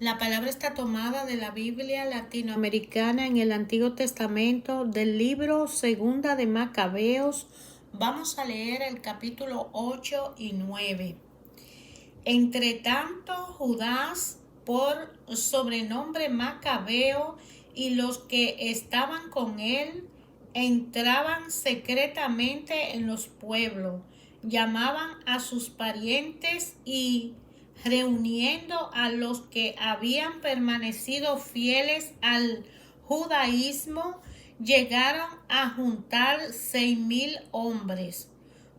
La palabra está tomada de la Biblia latinoamericana en el Antiguo Testamento del libro Segunda de Macabeos. Vamos a leer el capítulo 8 y 9. Entre tanto, Judas, por sobrenombre Macabeo, y los que estaban con él, entraban secretamente en los pueblos, llamaban a sus parientes y, reuniendo a los que habían permanecido fieles al judaísmo, llegaron a juntar 6,000 hombres.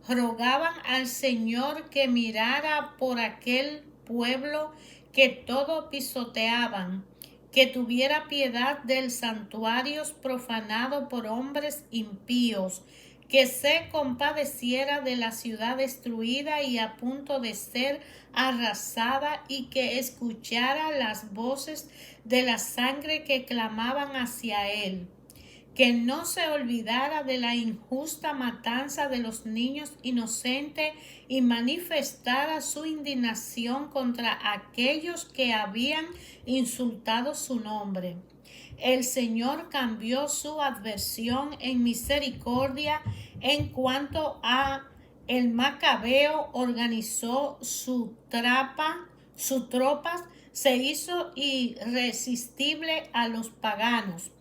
Rogaban al Señor que mirara por aquel pueblo que todo pisoteaban, que tuviera piedad del santuario profanado por hombres impíos, que se compadeciera de la ciudad destruida y a punto de ser arrasada, y que escuchara las voces de la sangre que clamaban hacia él, que no se olvidara de la injusta matanza de los niños inocentes y manifestara su indignación contra aquellos que habían insultado su nombre. El Señor cambió su adversión en misericordia. En cuanto a el Macabeo, organizó su tropas, se hizo irresistible a los paganos.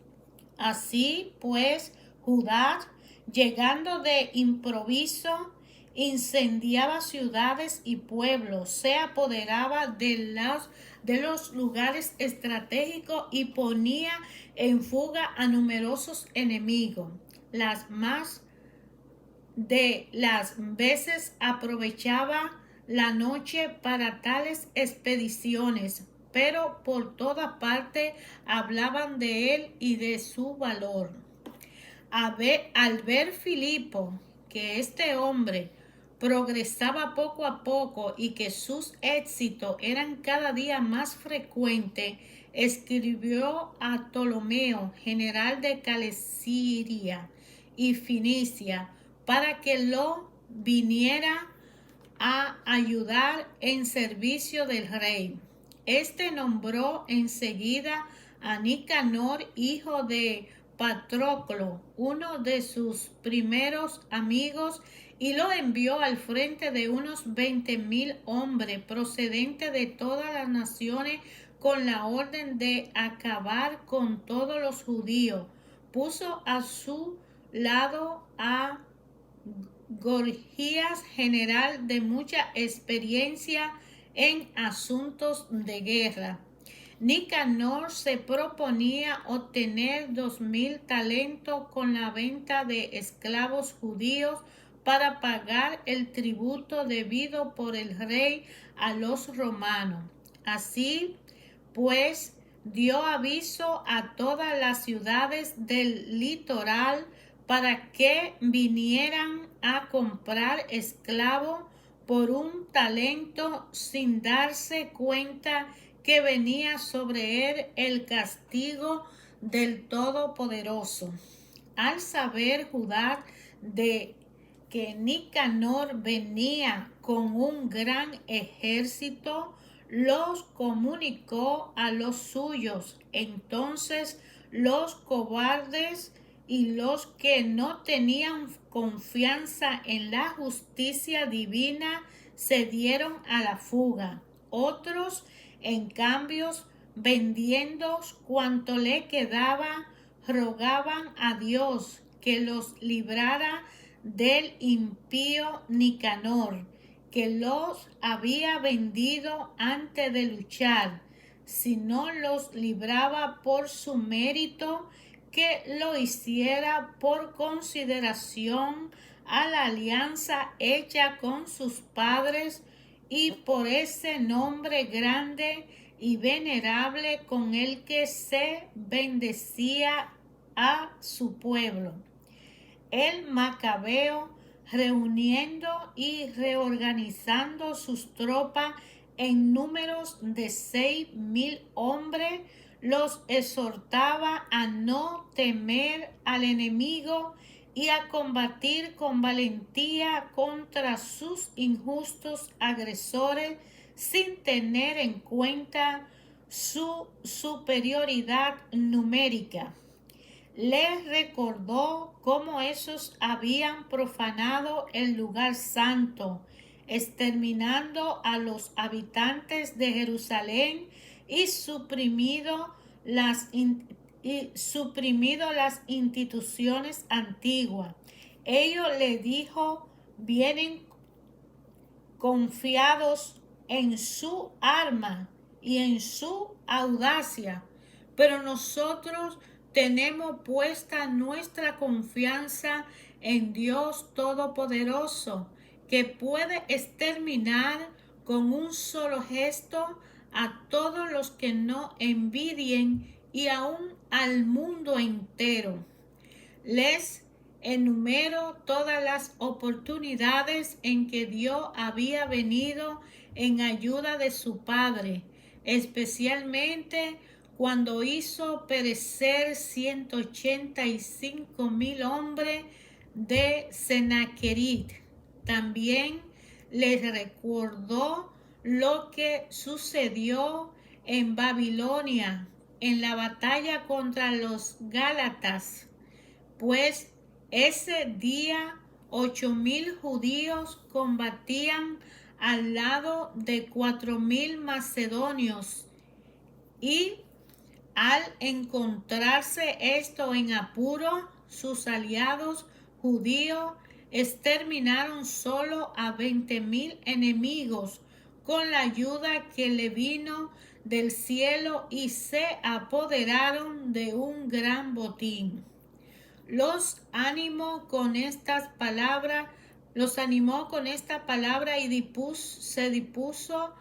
Así pues, Judá, llegando de improviso, incendiaba ciudades y pueblos, se apoderaba de los lugares estratégicos y ponía en fuga a numerosos enemigos. Las más de las veces aprovechaba la noche para tales expediciones, pero por toda parte hablaban de él y de su valor. Al ver Filipo que este hombre progresaba poco a poco y que sus éxitos eran cada día más frecuentes, escribió a Ptolomeo, general de Calesiria y Finicia, para que lo viniera a ayudar en servicio del rey. Este nombró enseguida a Nicanor, hijo de Patroclo, uno de sus primeros amigos, y lo envió al frente de unos 20,000 hombres procedentes de todas las naciones, con la orden de acabar con todos los judíos. Puso a su lado a Gorgias, general de mucha experiencia en asuntos de guerra. Nicanor se proponía obtener 2,000 talentos con la venta de esclavos judíos para pagar el tributo debido por el rey a los romanos. Así pues, dio aviso a todas las ciudades del litoral para que vinieran a comprar esclavos por un talento, sin darse cuenta que venía sobre él el castigo del Todopoderoso. Al saber Judá de que Nicanor venía con un gran ejército, los comunicó a los suyos. Entonces los cobardes y los que no tenían confianza en la justicia divina se dieron a la fuga. Otros, en cambio, vendiendo cuanto le quedaba, rogaban a Dios que los librara del impío Nicanor, que los había vendido antes de luchar, si no los libraba por su mérito, que lo hiciera por consideración a la alianza hecha con sus padres y por ese nombre grande y venerable con el que se bendecía a su pueblo. El Macabeo, reuniendo y reorganizando sus tropas en números de 6,000 hombres, los exhortaba a no temer al enemigo y a combatir con valentía contra sus injustos agresores, sin tener en cuenta su superioridad numérica. Les recordó cómo esos habían profanado el lugar santo, exterminando a los habitantes de Jerusalén y suprimido las instituciones antiguas. Ellos le dijo, vienen confiados en su arma y en su audacia, pero nosotros tenemos puesta nuestra confianza en Dios Todopoderoso, que puede exterminar con un solo gesto a todos los que no envidien y aún al mundo entero. Les enumero todas las oportunidades en que Dios había venido en ayuda de su Padre, especialmente cuando hizo perecer 185,000 hombres de Sennacherib. También les recordó lo que sucedió en Babilonia en la batalla contra los Gálatas, pues ese día 8,000 judíos combatían al lado de 4,000 macedonios, y al encontrarse esto en apuro, sus aliados judíos exterminaron solo a 20,000 enemigos con la ayuda que le vino del cielo y se apoderaron de un gran botín. Los animó con estas palabras, y se dispuso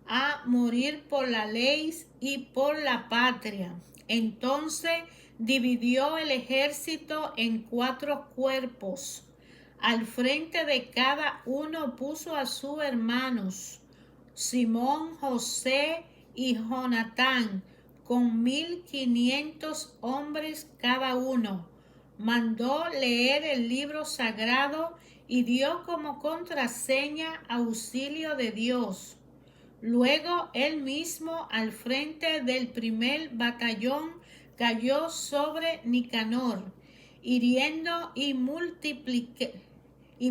a morir por la ley y por la patria. Entonces dividió el ejército en 4 cuerpos. Al frente de cada uno puso a sus hermanos, Simón, José y Jonatán, con 1,500 hombres cada uno. Mandó leer el libro sagrado y dio como contraseña auxilio de Dios. Luego él mismo, al frente del primer batallón, cayó sobre Nicanor, hiriendo y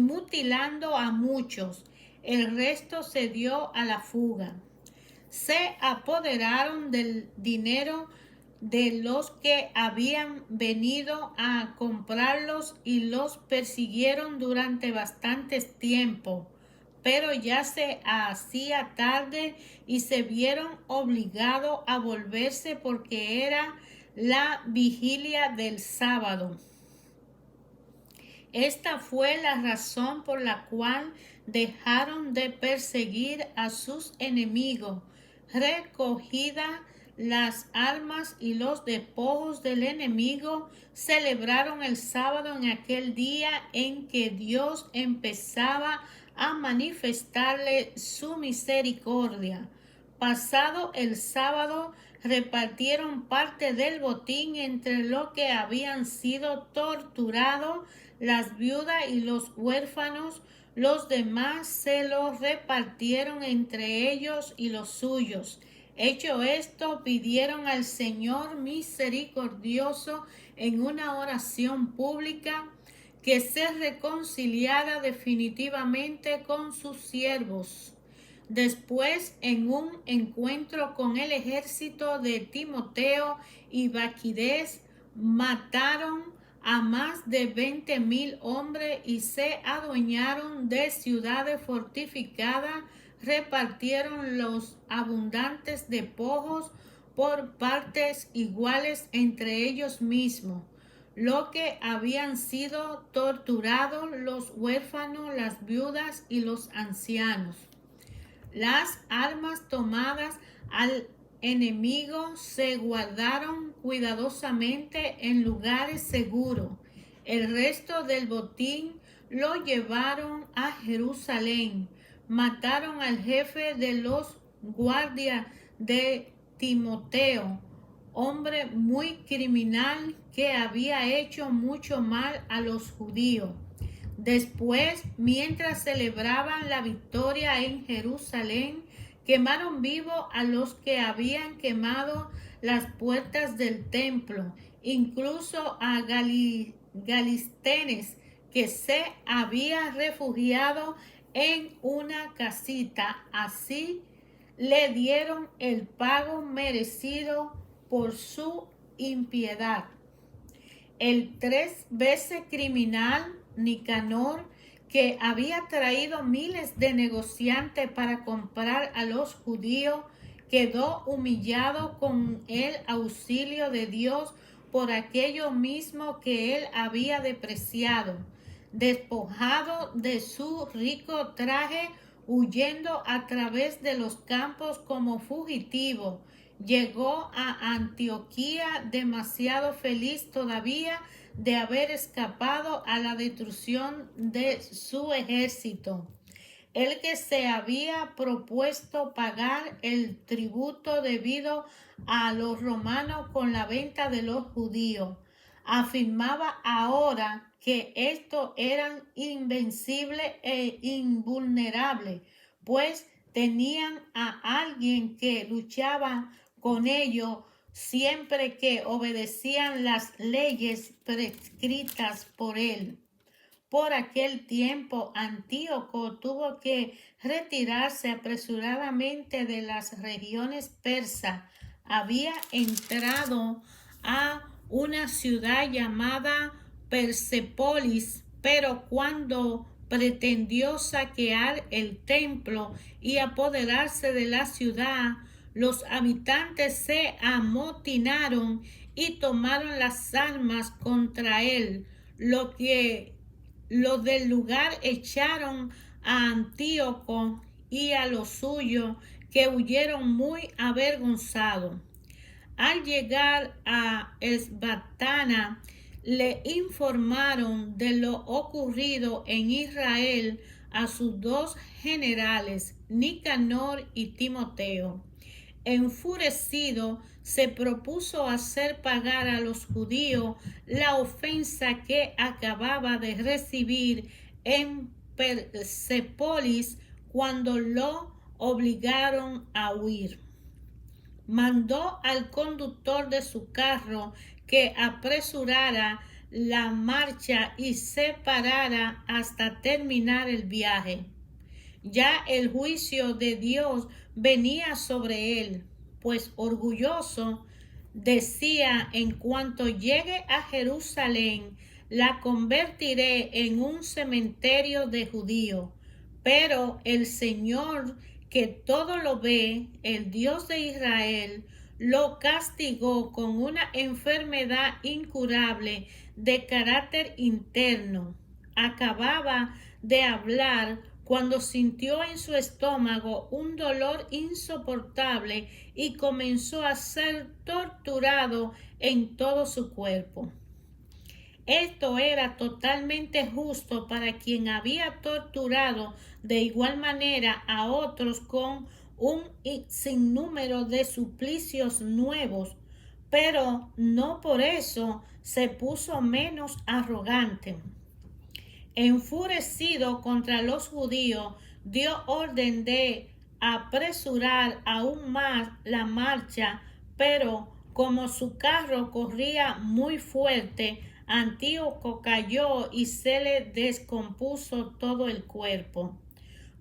mutilando a muchos. El resto se dio a la fuga. Se apoderaron del dinero de los que habían venido a comprarlos y los persiguieron durante bastante tiempo. Pero ya se hacía tarde y se vieron obligados a volverse porque era la vigilia del sábado. Esta fue la razón por la cual dejaron de perseguir a sus enemigos. Recogida las armas y los despojos del enemigo, celebraron el sábado en aquel día en que Dios empezaba a manifestarle su misericordia. Pasado el sábado, repartieron parte del botín entre los que habían sido torturados, las viudas y los huérfanos. Los demás se los repartieron entre ellos y los suyos. Hecho esto, pidieron al Señor misericordioso en una oración pública que se reconciliara definitivamente con sus siervos. Después, en un encuentro con el ejército de Timoteo y Baquides, mataron a más de 20,000 hombres y se adueñaron de ciudades fortificadas. Repartieron los abundantes despojos por partes iguales entre ellos mismos. Los que habían sido torturados, los huérfanos, las viudas y los ancianos. Las armas tomadas al enemigo se guardaron cuidadosamente en lugares seguros. El resto del botín lo llevaron a Jerusalén. Mataron al jefe de los guardias de Timoteo, hombre muy criminal que había hecho mucho mal a los judíos. Después, mientras celebraban la victoria en Jerusalén, Quemaron vivo a los que habían quemado las puertas del templo, incluso a Galistenes, que se había refugiado en una casita. Así le dieron el pago merecido por su impiedad. El 3 veces criminal Nicanor, que había traído miles de negociantes para comprar a los judíos, quedó humillado con el auxilio de Dios por aquello mismo que él había despreciado, despojado de su rico traje, huyendo a través de los campos como fugitivo. Llegó a Antioquía demasiado feliz todavía de haber escapado a la destrucción de su ejército. El que se había propuesto pagar el tributo debido a los romanos con la venta de los judíos, afirmaba ahora que estos eran invencibles e invulnerables, pues tenían a alguien que luchaba con ellos siempre que obedecían las leyes prescritas por él. Por aquel tiempo, Antíoco tuvo que retirarse apresuradamente de las regiones persas. Había entrado a una ciudad llamada Persépolis, pero cuando pretendió saquear el templo y apoderarse de la ciudad, los habitantes se amotinaron y tomaron las armas contra él, los del lugar echaron a Antíoco y a los suyos, que huyeron muy avergonzados. Al llegar a Esbatana, le informaron de lo ocurrido en Israel a sus dos generales, Nicanor y Timoteo. Enfurecido, se propuso hacer pagar a los judíos la ofensa que acababa de recibir en Persépolis cuando lo obligaron a huir. Mandó al conductor de su carro que apresurara la marcha y se parara hasta terminar el viaje. Ya el juicio de Dios venía sobre él, pues orgulloso decía: en cuanto llegue a Jerusalén, la convertiré en un cementerio de judíos. Pero el Señor, que todo lo ve, el Dios de Israel, lo castigó con una enfermedad incurable de carácter interno. Acababa de hablar cuando sintió en su estómago un dolor insoportable y comenzó a ser torturado en todo su cuerpo. Esto era totalmente justo para quien había torturado de igual manera a otros con un sinnúmero de suplicios nuevos, pero no por eso se puso menos arrogante. Enfurecido contra los judíos, dio orden de apresurar aún más la marcha, pero como su carro corría muy fuerte, Antíoco cayó y se le descompuso todo el cuerpo.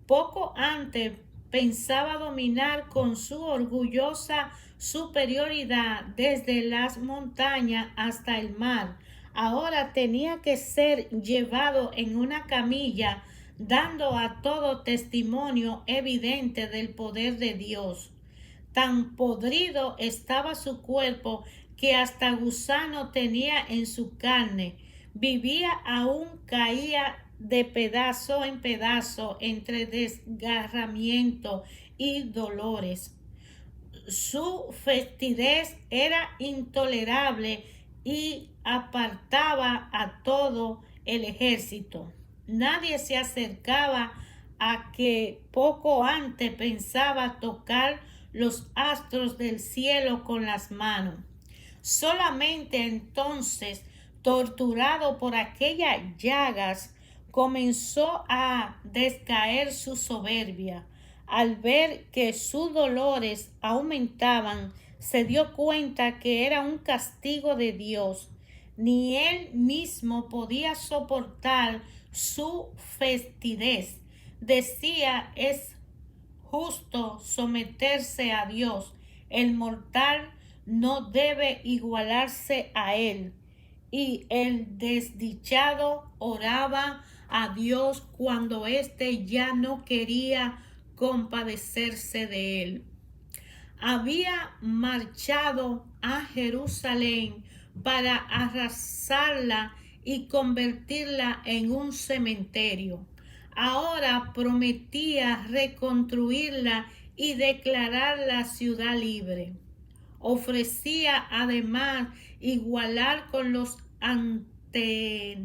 Poco antes pensaba dominar con su orgullosa superioridad desde las montañas hasta el mar. Ahora tenía que ser llevado en una camilla, dando a todo testimonio evidente del poder de Dios. Tan podrido estaba su cuerpo que hasta gusano tenía en su carne. Vivía aún, caía de pedazo en pedazo entre desgarramiento y dolores. Su fetidez era intolerable y apartaba a todo el ejército. Nadie se acercaba a que poco antes pensaba tocar los astros del cielo con las manos. Solamente entonces, torturado por aquellas llagas, comenzó a descaer su soberbia. al ver que sus dolores aumentaban, se dio cuenta que era un castigo de Dios. Ni él mismo podía soportar su festidez. Decía, es justo someterse a Dios. El mortal no debe igualarse a él. Y el desdichado oraba a Dios cuando éste ya no quería compadecerse de él. Había marchado a Jerusalén para arrasarla y convertirla en un cementerio. Ahora prometía reconstruirla y declarar la ciudad libre. Ofrecía además igualar con los atenienses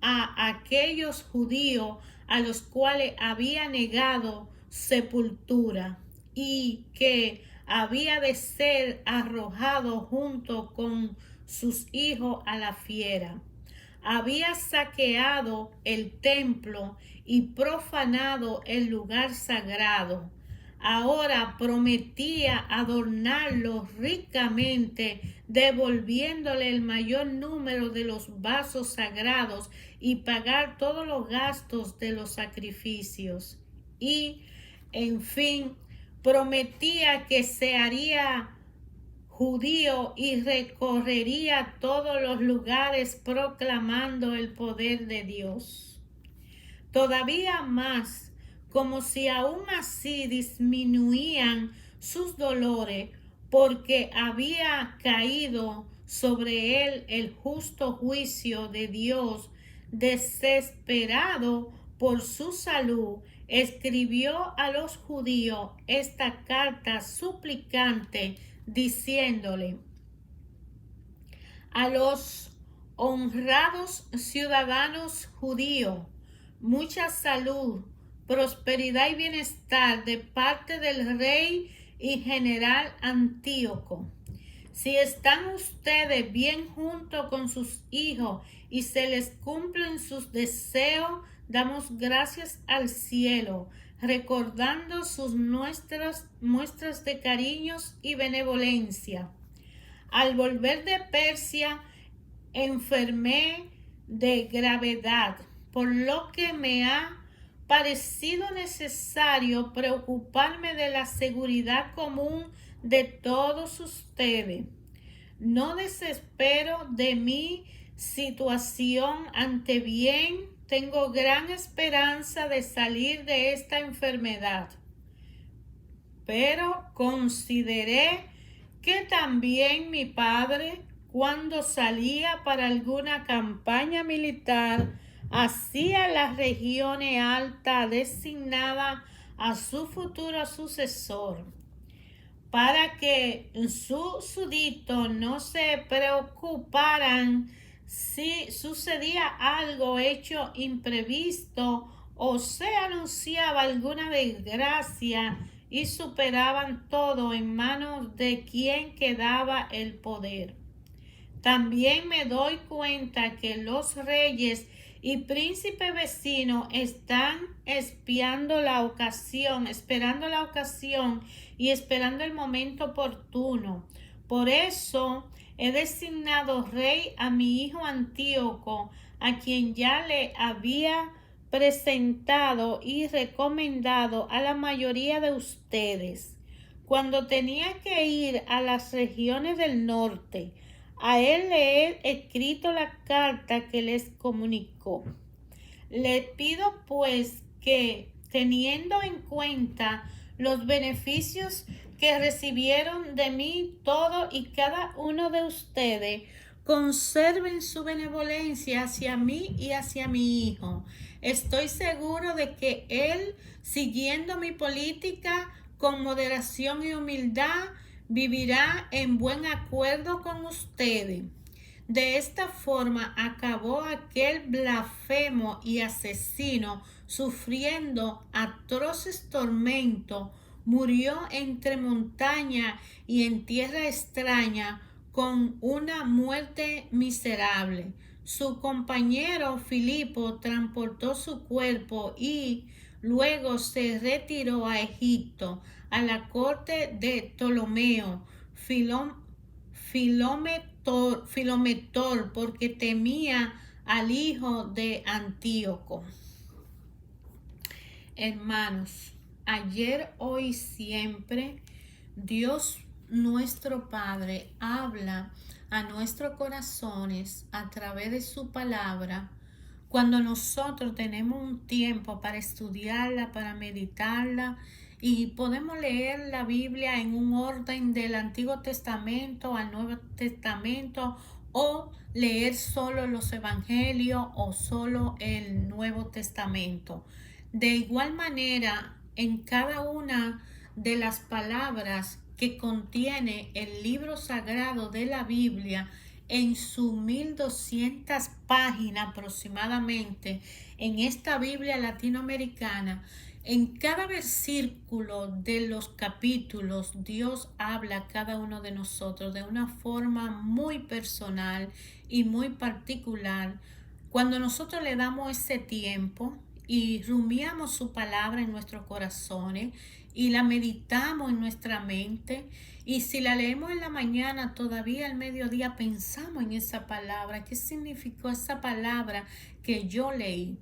a aquellos judíos a los cuales había negado sepultura y que había de ser arrojado junto con sus hijos a la fiera. Había saqueado el templo y profanado el lugar sagrado. Ahora prometía adornarlo ricamente, devolviéndole el mayor número de los vasos sagrados y pagar todos los gastos de los sacrificios. Y, en fin, prometía que se haría judío y recorrería todos los lugares proclamando el poder de Dios. Todavía más, como si aún así disminuían sus dolores, porque había caído sobre él el justo juicio de Dios, desesperado por su salud, escribió a los judíos esta carta suplicante, diciéndole: a los honrados ciudadanos judíos, mucha salud, prosperidad y bienestar de parte del rey y general Antíoco. Si están ustedes bien junto con sus hijos y se les cumplen sus deseos, damos gracias al cielo, recordando sus muestras de cariños y benevolencia. Al volver de Persia, enfermé de gravedad, por lo que me ha parecido necesario preocuparme de la seguridad común de todos ustedes. No desespero de mi situación, ante bien tengo gran esperanza de salir de esta enfermedad. Pero consideré que también mi padre, cuando salía para alguna campaña militar, hacía las regiones altas designadas a su futuro sucesor, para que sus súbditos no se preocuparan si sucedía algo hecho imprevisto o se anunciaba alguna desgracia, y superaban todo en manos de quien quedaba el poder. También me doy cuenta que los reyes y príncipes vecinos están esperando la ocasión y esperando el momento oportuno. Por eso he designado rey a mi hijo Antíoco, a quien ya le había presentado y recomendado a la mayoría de ustedes. Cuando tenía que ir a las regiones del norte, a él le he escrito la carta que les comunicó. Le pido pues que, teniendo en cuenta los beneficios que recibieron de mí todo y cada uno de ustedes, conserven su benevolencia hacia mí y hacia mi hijo. Estoy seguro de que él, siguiendo mi política con moderación y humildad, vivirá en buen acuerdo con ustedes. De esta forma acabó aquel blasfemo y asesino, sufriendo atroces tormentos, murió entre montaña y en tierra extraña, con una muerte miserable. Su compañero Filipo transportó su cuerpo y, Luego se retiró a Egipto, a la corte de Ptolomeo, Filometor, porque temía al hijo de Antíoco. Hermanos, ayer, hoy, siempre, Dios nuestro Padre habla a nuestros corazones a través de su palabra. Cuando nosotros tenemos un tiempo para estudiarla, para meditarla, y podemos leer la Biblia en un orden del Antiguo Testamento al Nuevo Testamento, o leer solo los Evangelios o solo el Nuevo Testamento. De igual manera, en cada una de las palabras que contiene el libro sagrado de la Biblia, en sus 1200 páginas aproximadamente, en esta Biblia latinoamericana, en cada versículo de los capítulos, Dios habla a cada uno de nosotros de una forma muy personal y muy particular. Cuando nosotros le damos ese tiempo y rumiamos su palabra en nuestros corazones y la meditamos en nuestra mente, y si la leemos en la mañana, todavía al mediodía pensamos en esa palabra. ¿Qué significó esa palabra que yo leí?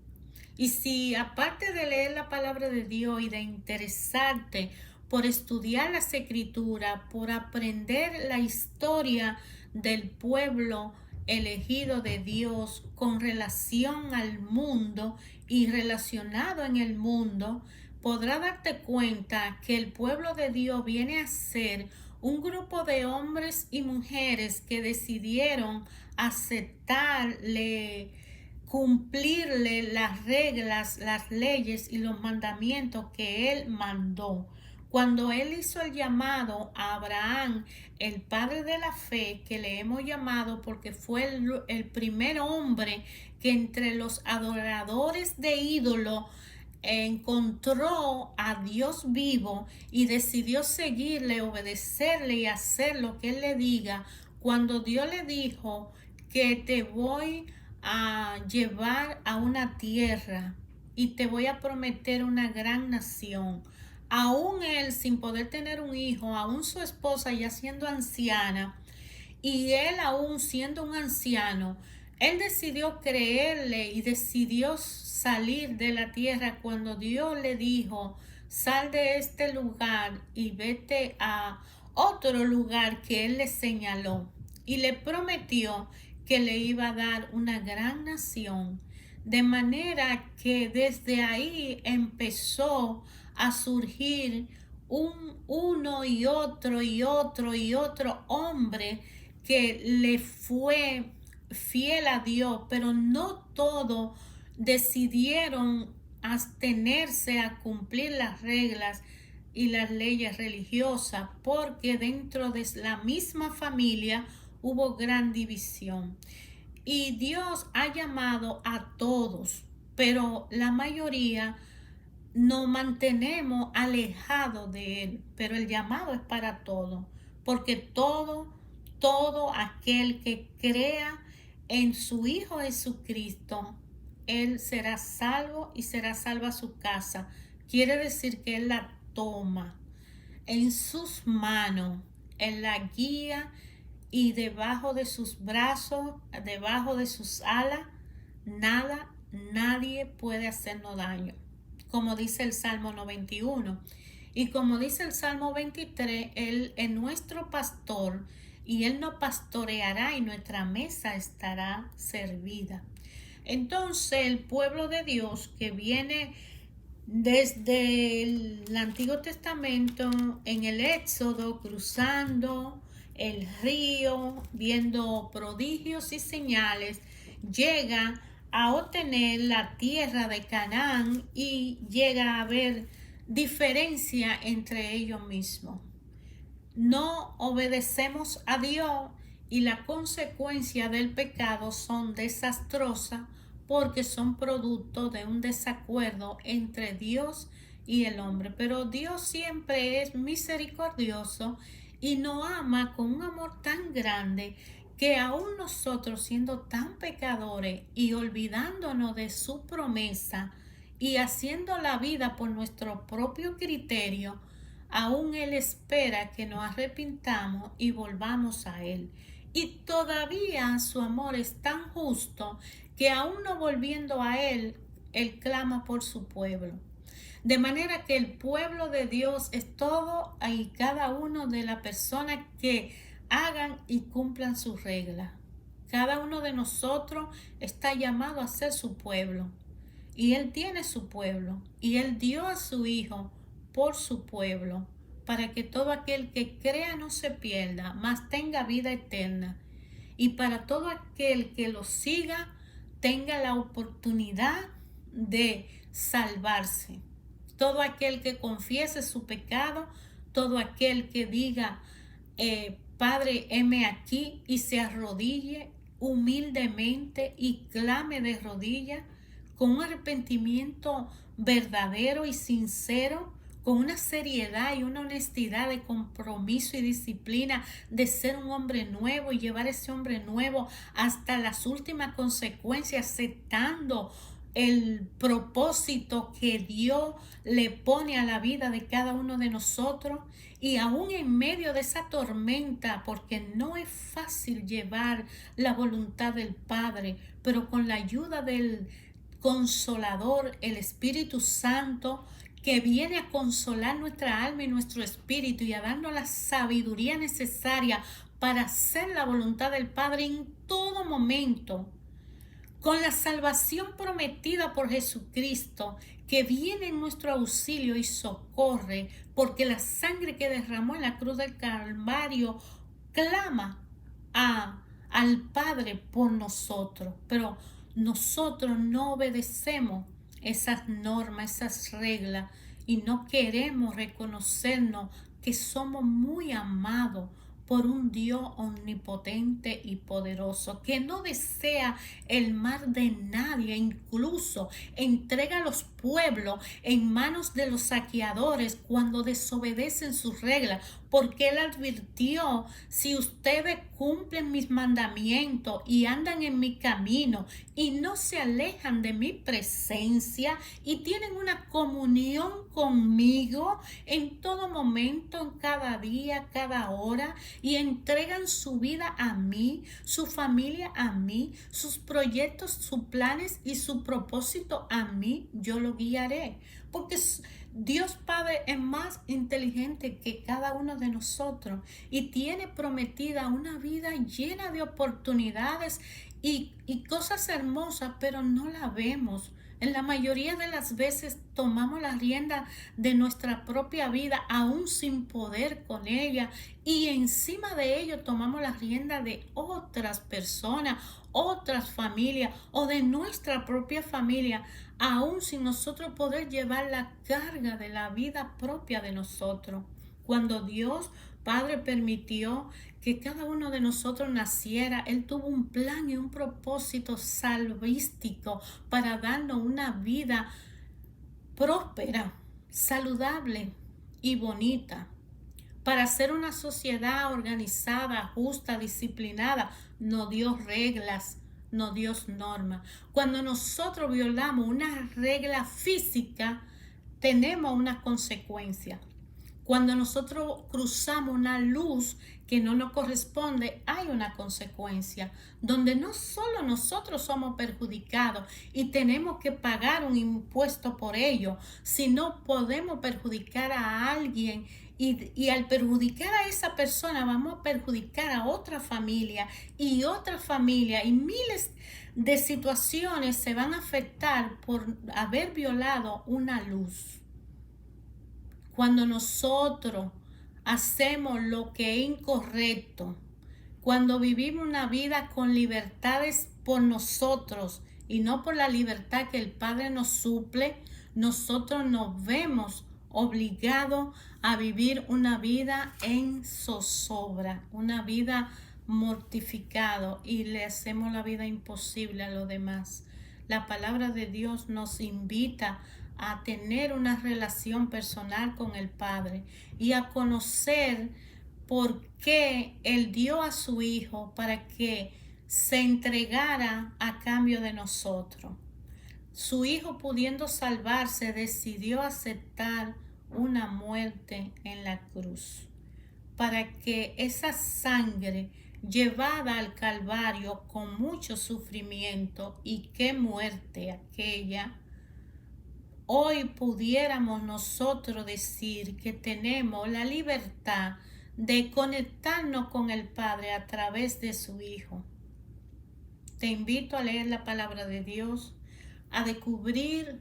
Y si aparte de leer la palabra de Dios y de interesarte por estudiar las escrituras, por aprender la historia del pueblo elegido de Dios con relación al mundo y relacionado en el mundo, podrá darte cuenta que el pueblo de Dios viene a ser un grupo de hombres y mujeres que decidieron aceptarle, cumplirle las reglas, las leyes y los mandamientos que él mandó. Cuando él hizo el llamado a Abraham, el padre de la fe, que le hemos llamado porque fue el primer hombre que entre los adoradores de ídolo encontró a Dios vivo y decidió seguirle, obedecerle y hacer lo que él le diga. Cuando Dios le dijo que te voy a llevar a una tierra y te voy a prometer una gran nación, aún él sin poder tener un hijo, aún su esposa ya siendo anciana y él aún siendo un anciano, él decidió creerle y decidió salir de la tierra cuando Dios le dijo: sal de este lugar y vete a otro lugar que él le señaló, y le prometió que le iba a dar una gran nación. De manera que desde ahí empezó a surgir uno y otro y otro y otro hombre que le fue fiel a Dios, pero no todos decidieron abstenerse a cumplir las reglas y las leyes religiosas, porque dentro de la misma familia hubo gran división. Y Dios ha llamado a todos, pero la mayoría nos mantenemos alejados de Él. Pero el llamado es para todos, porque todo aquel que crea en su Hijo Jesucristo, él será salvo y será salva su casa. Quiere decir que él la toma en sus manos, él la guía, y debajo de sus brazos, debajo de sus alas, nadie puede hacernos daño, como dice el Salmo 91. Y como dice el Salmo 23, Él es nuestro pastor y Él nos pastoreará y nuestra mesa estará servida. Entonces el pueblo de Dios que viene desde el Antiguo Testamento, en el Éxodo, cruzando el río, viendo prodigios y señales, llega a obtener la tierra de Canaán y llega a haber diferencia entre ellos mismos. No obedecemos a Dios y la consecuencia del pecado son desastrosas, porque son producto de un desacuerdo entre Dios y el hombre. Pero Dios siempre es misericordioso y nos ama con un amor tan grande que aún nosotros, siendo tan pecadores y olvidándonos de su promesa y haciendo la vida por nuestro propio criterio, aún Él espera que nos arrepintamos y volvamos a Él. Y todavía su amor es tan justo que aún no volviendo a Él, Él clama por su pueblo. De manera que el pueblo de Dios es todo y cada uno de las personas que hagan y cumplan sus reglas. Cada uno de nosotros está llamado a ser su pueblo. Y Él tiene su pueblo. Y Él dio a su Hijo por su pueblo, para que todo aquel que crea no se pierda, mas tenga vida eterna. Y para todo aquel que lo siga, tenga la oportunidad de salvarse. Todo aquel que confiese su pecado, todo aquel que diga, Padre, heme aquí, y se arrodille humildemente y clame de rodillas con un arrepentimiento verdadero y sincero, con una seriedad y una honestidad de compromiso y disciplina de ser un hombre nuevo y llevar ese hombre nuevo hasta las últimas consecuencias, aceptando el propósito que Dios le pone a la vida de cada uno de nosotros. Y aún en medio de esa tormenta, porque no es fácil llevar la voluntad del Padre, pero con la ayuda del Consolador, el Espíritu Santo, que viene a consolar nuestra alma y nuestro espíritu y a darnos la sabiduría necesaria para hacer la voluntad del Padre en todo momento, con la salvación prometida por Jesucristo, que viene en nuestro auxilio y socorre, porque la sangre que derramó en la cruz del Calvario clama al Padre por nosotros. Pero nosotros no obedecemos esas normas, esas reglas, y no queremos reconocernos que somos muy amados por un Dios omnipotente y poderoso, que no desea el mal de nadie, incluso entrega a los pueblos en manos de los saqueadores cuando desobedecen sus reglas, porque Él advirtió: si ustedes cumplen mis mandamientos y andan en mi camino y no se alejan de mi presencia y tienen una comunión conmigo en todo momento, en cada día, cada hora, y entregan su vida a mí, su familia a mí, sus proyectos, sus planes y su propósito a mí, yo lo guiaré. Porque Dios Padre es más inteligente que cada uno de nosotros y tiene prometida una vida llena de oportunidades y cosas hermosas, pero no la vemos. En la mayoría de las veces tomamos la rienda de nuestra propia vida, aún sin poder con ella, y encima de ello tomamos la rienda de otras personas, otras familias o de nuestra propia familia, aún sin nosotros poder llevar la carga de la vida propia de nosotros. Cuando Dios Padre permitió que cada uno de nosotros naciera, Él tuvo un plan y un propósito salvístico para darnos una vida próspera, saludable y bonita, para hacer una sociedad organizada, justa, disciplinada. No dio reglas, no dio normas. Cuando nosotros violamos una regla física, tenemos una consecuencia. Cuando nosotros cruzamos una luz que no nos corresponde, hay una consecuencia, donde no solo nosotros somos perjudicados y tenemos que pagar un impuesto por ello, sino podemos perjudicar a alguien, y al perjudicar a esa persona vamos a perjudicar a otra familia, y miles de situaciones se van a afectar por haber violado una luz. Cuando nosotros hacemos lo que es incorrecto, cuando vivimos una vida con libertades por nosotros y no por la libertad que el Padre nos suple, nosotros nos vemos obligados a vivir una vida en zozobra, una vida mortificado, y le hacemos la vida imposible a los demás. La palabra de Dios nos invita a tener una relación personal con el Padre y a conocer por qué Él dio a su Hijo para que se entregara a cambio de nosotros. su hijo, pudiendo salvarse, decidió aceptar una muerte en la cruz, para que esa sangre llevada al Calvario con mucho sufrimiento, y qué muerte aquella, hoy pudiéramos nosotros decir que tenemos la libertad de conectarnos con el Padre a través de su Hijo. Te invito a leer la palabra de Dios, a descubrir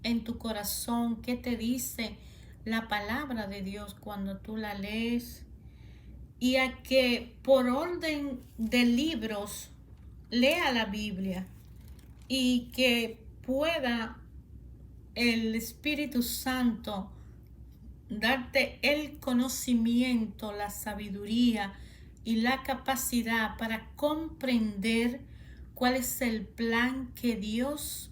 en tu corazón qué te dice la palabra de Dios cuando tú la lees, y a que por orden de libros lea la Biblia, y que pueda el Espíritu Santo darte el conocimiento, la sabiduría y la capacidad para comprender cuál es el plan que Dios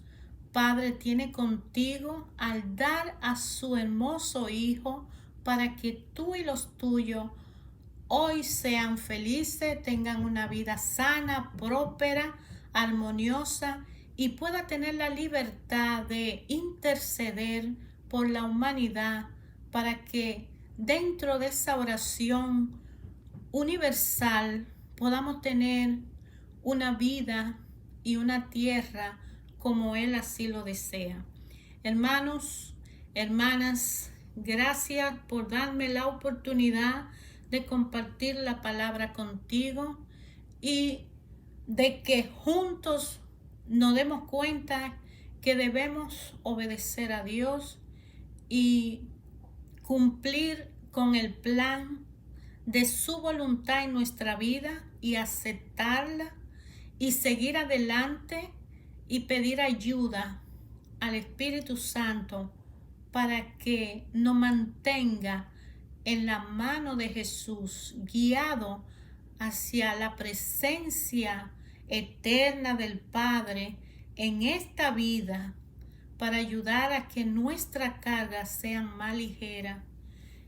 Padre tiene contigo al dar a su hermoso Hijo, para que tú y los tuyos hoy sean felices, tengan una vida sana, próspera, armoniosa, y pueda tener la libertad de interceder por la humanidad, para que dentro de esa oración universal podamos tener una vida y una tierra como Él así lo desea. Hermanos, hermanas, gracias por darme la oportunidad de compartir la palabra contigo, y de que juntos nos demos cuenta que debemos obedecer a Dios y cumplir con el plan de su voluntad en nuestra vida, y aceptarla y seguir adelante, y pedir ayuda al Espíritu Santo para que nos mantenga en la mano de Jesús, guiado hacia la presencia eterna del Padre en esta vida, para ayudar a que nuestras cargas sean más ligeras,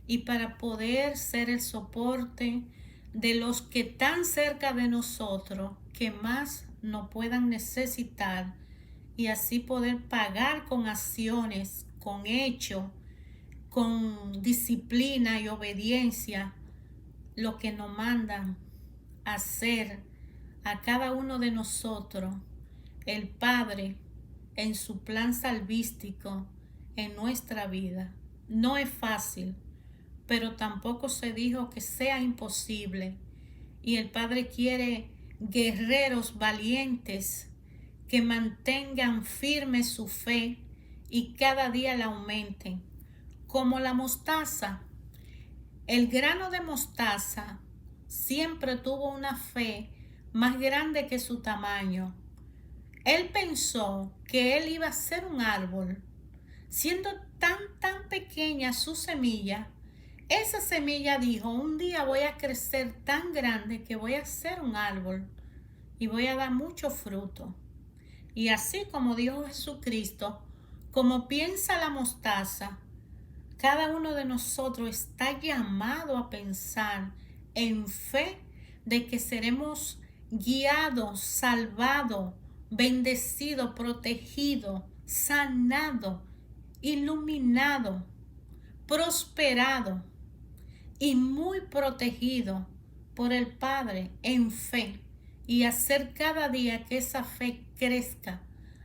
y para poder ser el soporte de los que están cerca de nosotros, que más nos puedan necesitar, y así poder pagar con acciones, con hechos, con disciplina y obediencia, lo que nos mandan a hacer a cada uno de nosotros el Padre en su plan salvístico en nuestra vida. No es fácil, pero tampoco se dijo que sea imposible, y el Padre quiere guerreros valientes que mantengan firme su fe y cada día la aumenten, como la mostaza. El grano de mostaza siempre tuvo una fe más grande que su tamaño. Él pensó que él iba a ser un árbol. Siendo tan pequeña su semilla, esa semilla dijo: un día voy a crecer tan grande que voy a ser un árbol y voy a dar mucho fruto. Y así como dijo Jesucristo, como piensa la mostaza, cada uno de nosotros está llamado a pensar en fe de que seremos guiados, salvados, bendecidos, protegidos, sanados, iluminados, prosperados y muy protegidos por el Padre en fe, y hacer cada día que esa fe crezca,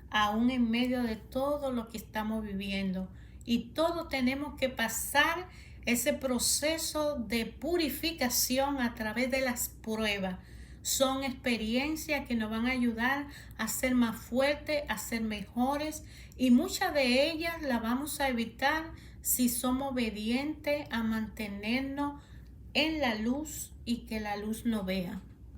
aún en medio de todo lo que estamos viviendo. Y todos tenemos que pasar ese proceso de purificación a través de las pruebas. Son experiencias que nos van a ayudar a ser más fuertes, a ser mejores, y muchas de ellas las vamos a evitar si somos obedientes a mantenernos en la luz y que la luz nos vea.